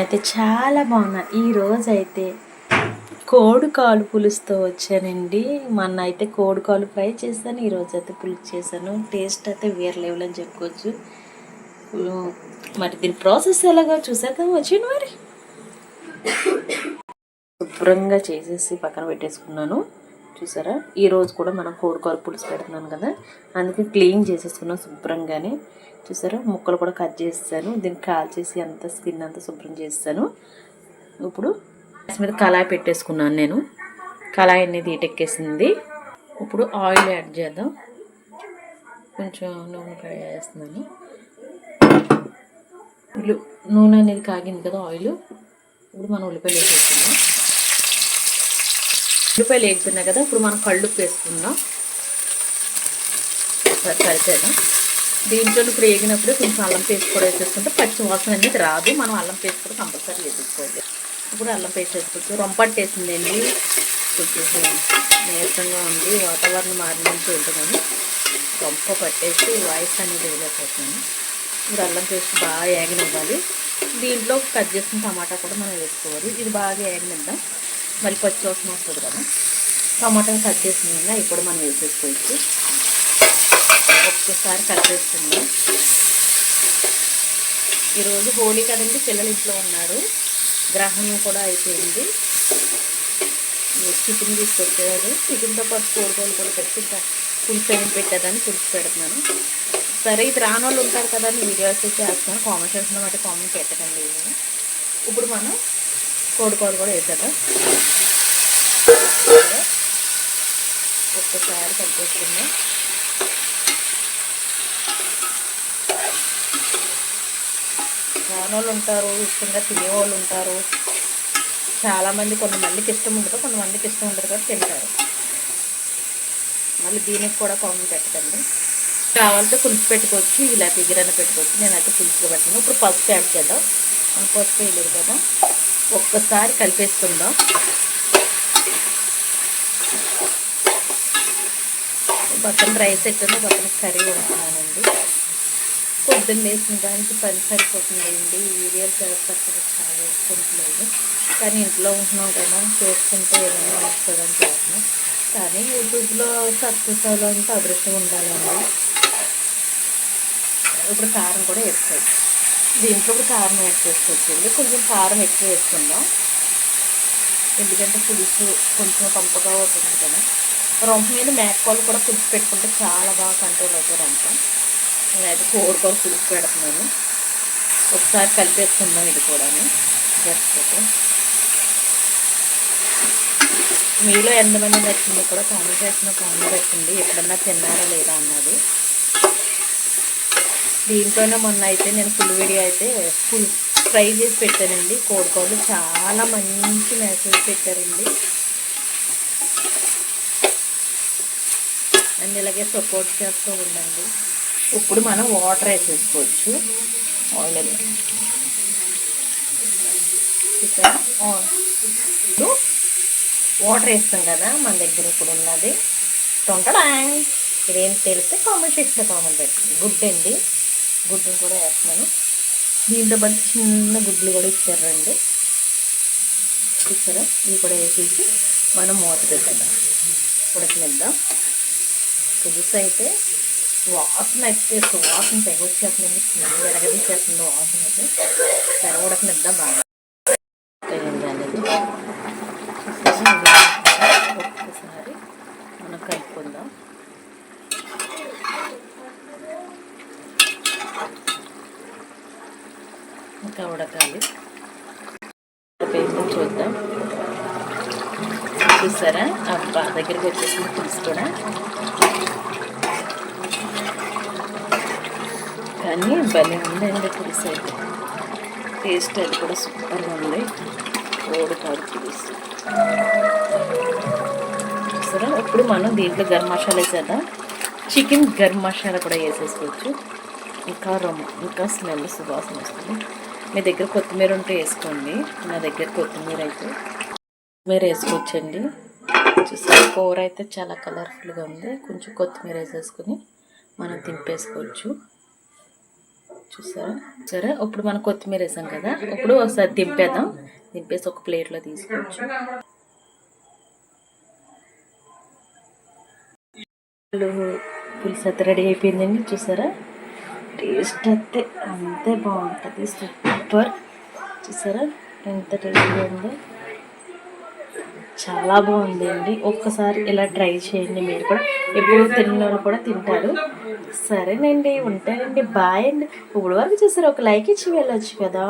నేనైతే చాలా బాగున్నా. ఈరోజు అయితే కోడి కాలు పులుసుతో వచ్చానండి. మొన్న అయితే కోడి కాలు ఫ్రై చేశాను, ఈరోజు అయితే పులుసు చేశాను. టేస్ట్ అయితే వేరే లెవెల్ అని చెప్పుకోవచ్చు. మరి దీని ప్రాసెస్ ఎలాగో చూసేద్దాం వచ్చాను. మరి శుభ్రంగా చేసేసి పక్కన పెట్టేసుకున్నాను. చూసారా, ఈరోజు కూడా మనం కోడి కాలు పులుసు పెడుతున్నాను కదా, అందుకే క్లీన్ చేసేసుకున్నాను శుభ్రంగానే. చూసారా, ముక్కలు కూడా కట్ చేస్తాను. దీన్ని కాల్ చేసి అంత స్కిన్ అంతా శుభ్రం చేస్తాను. ఇప్పుడు గ్యాస్ మీద కళాయి పెట్టేసుకున్నాను నేను. కళాయి అనేది ఈటెక్కేసింది. ఇప్పుడు ఆయిల్ యాడ్ చేద్దాం. కొంచెం నూనె వేస్తున్నాను. నూనె అనేది కాగింది కదా, ఆయిల్. ఇప్పుడు మనం ఉల్లిపాయలు వేసేసుకుందాం. ఉల్లిపాయలు వేగుతున్నాయి కదా, ఇప్పుడు మనం కళ్ళుప్పు వేసుకుందాం. ఒకసారి కలిపేద్దాం. దీంట్లో ఇప్పుడు వేగినప్పుడే కొంచెం అల్లం పేస్ట్ కూడా వేసేసుకుంటే పచ్చి వాసన అనేది రాదు. మనం అల్లం పేస్ట్ కూడా కంపల్సరీ వేసేసుకోవాలి. ఇప్పుడు అల్లం పేస్ట్ వేసుకోవచ్చు. రొంపట్టు వేసిందండి, కొంచెం నీరసంగా ఉంది, వాతావరణం మారిన నుంచి ఉంటుందని రొంప పట్టేసి వాయిస్ అనేది వేయలేకపోతున్నాను. ఇప్పుడు అల్లం పేస్ట్ బాగా ఏగనివ్వాలి. దీంట్లో కట్ చేసిన టమాటా కూడా మనం వేసుకోవాలి. ఇది బాగా ఏగనిద్దాం, మళ్ళీ పచ్చి వాసన వస్తుంది కదా. టమాటాని కట్ చేసిన ఇప్పుడు మనం వేసేసుకోవచ్చు. ఒక్కసారి కలిపేస్తున్నాం. ఈరోజు హోలీ కదండి, పిల్లలు ఇంట్లో ఉన్నారు, గ్రహణం కూడా అయిపోయింది. చికెన్ తీసుకొచ్చేవారు, చికెన్తో పాటు కోడికోలు కూడా పెట్టి పులుసు ఏమి పెట్టేదాన్ని పులుసు పెడుతున్నాను. సరే, ఇది రాని వాళ్ళు ఉంటారు కదా అని వీడియోస్ చేస్తున్నాను. కామెంట్ సెక్షన్లో అంటే కామెంట్ పెట్టకండి. ఇప్పుడు మనం కోడికోలు కూడా వేసేద్దాం. ఒక్కసారి కట్ చేసుకుందాం. రానోళ్ళు ఉంటారు, ఇష్టంగా తినేవాళ్ళు ఉంటారు. చాలామంది, కొంతమందికి ఇష్టం ఉండదు, కొంతమందికి ఇష్టం ఉండదు కాబట్టి తింటారు. మళ్ళీ దీనికి కూడా కామెంట్ పెట్టండి. కావాలంటే పులుసు పెట్టుకోవచ్చు, ఇలా ఎగిరైనా పెట్టుకోవచ్చు. నేనైతే పులుసులో పెట్టాను. ఇప్పుడు పసుపు యాడ్ చేద్దాం. మనం పసుపు వేయలేదు కదా, ఒక్కసారి కలిపేసుకుందాం. పక్కన రైస్ ఎట్టుందో పక్కన కర్రీ వండుతున్నానండి. పొద్దున్న వేసిన దానికి పని సరిపోతుందండి. వీడియోలు చేస్తారు చాలా వేసుకుంటలేదు, కానీ ఇంట్లో ఉంటున్నాం కదా, చేసుకుంటే ఏదైనా వస్తుందని చేస్తున్నాం. కానీ యూట్యూబ్లో సక్సెస్ అవ్వాలంటే అదృష్టం ఉండాలండి. ఇప్పుడు కారం కూడా వేసుకోవచ్చు. దీంట్లో కూడా కారం యాడ్ చేసుకోవచ్చండి. కొంచెం కారం ఎక్కువ వేసుకుందాం, ఎందుకంటే పులుసు కొంచెం పంపగా అవుతుంది కదా. రొంప మీద మేకపాలు కూడా పులుసు పెట్టుకుంటే చాలా బాగా కంట్రోల్ అవుతారు అంతా. నేనైతే కోడికోలు పులుసు పెడుతున్నాను. ఒకసారి కలిపేసుకుందాం. ఇది కూడా జస్ట్ మీలో ఎంతమంది నచ్చింది కూడా కామెంట్ చేసిన కామెంట్ పెట్టండి. ఎప్పుడన్నా తిన్నారా లేదా అన్నది. దీంట్లోనే మొన్న అయితే నేను ఫుల్ వీడియో అయితే ఫుల్ ఫ్రై చేసి పెట్టానండి. కోడికోలు చాలా మంచి మెసేజ్ పెట్టారండి. అండ్ ఇలాగే సపోర్ట్ చేస్తూ ఉండండి. ఇప్పుడు మనం వాటర్ వేసేసుకోవచ్చు. ఆయిల్ వాటర్ వేస్తాం కదా మన దగ్గర ఇప్పుడు ఉన్నది. తొంటడా ఇదేం తెలిస్తే కామెంట్ సెక్షన్లో కామెంట్ పెట్టండి. గుడ్ అండి, గుడ్డును కూడా వేస్తున్నాను. దీంట్లో బట్టి చిన్న గుడ్లు కూడా ఇచ్చారండి. చూసారా, ఇవి కూడా వేసేసి మనం మూత పెట్టేద్దాం, ఉడకనిద్దాం. పులుసు అయితే వాసన అయితే వాసన తెగొచ్చేస్తుందండి, స్మెల్ ఎరగదీసేస్తుంది వాసన అయితే. తెర ఉడకనిద్దాం బాగా. ఒక్కసారి మనం కలుపుకుందాం. ఇంకా ఉడకాలి, చూద్దాం. చూసారా, అబ్బా దగ్గరికి వచ్చేసింది పులుసు కూడా. కానీ భలే ఉందండి పులుసు అయితే. టేస్ట్ అది కూడా సూపర్గా ఉంది. కోడికాలు పులుసు చూసారా. ఇప్పుడు మనం దీంట్లో గరం మసాలా వేసేద్దాం. చికెన్ గరం మసాలా కూడా వేసేసుకోవచ్చు. ఇంకా స్మెల్ సువాసన వస్తుంది. మీ దగ్గర కొత్తిమీర ఉంటే వేసుకోండి. నా దగ్గర కొత్తిమీర అయితే మీరు వేసుకోవచ్చండి. చూసారా, కూర అయితే చాలా కలర్ఫుల్గా ఉంది. కొంచెం కొత్తిమీర వేసేసుకొని మనం తింపేసుకోవచ్చు. చూసారా సరే ఇప్పుడు మనం కొత్తిమీర వేసాం కదా, ఇప్పుడు ఒకసారి దింపేద్దాం. దింపేసి ఒక ప్లేట్లో తీసుకోవచ్చు. పులుసు అయితే రెడీ అయిపోయిందండి. చూసారా టేస్ట్ అయితే అంతే బాగుంటుంది, సూపర్. చూసారా ఎంత టేస్ట్గా ఉందో, చాలా బాగుంది అండి. ఒక్కసారి ఇలా ట్రై చేయండి, మీరు కూడా ఎప్పుడు తిన్నోళ్ళు కూడా తింటారు. సరేనండి, ఉంటానండి, బాయ్ అండి. ఇప్పుడు వరకు చూసారు, ఒక లైక్ ఇచ్చి వెళ్ళొచ్చు కదా.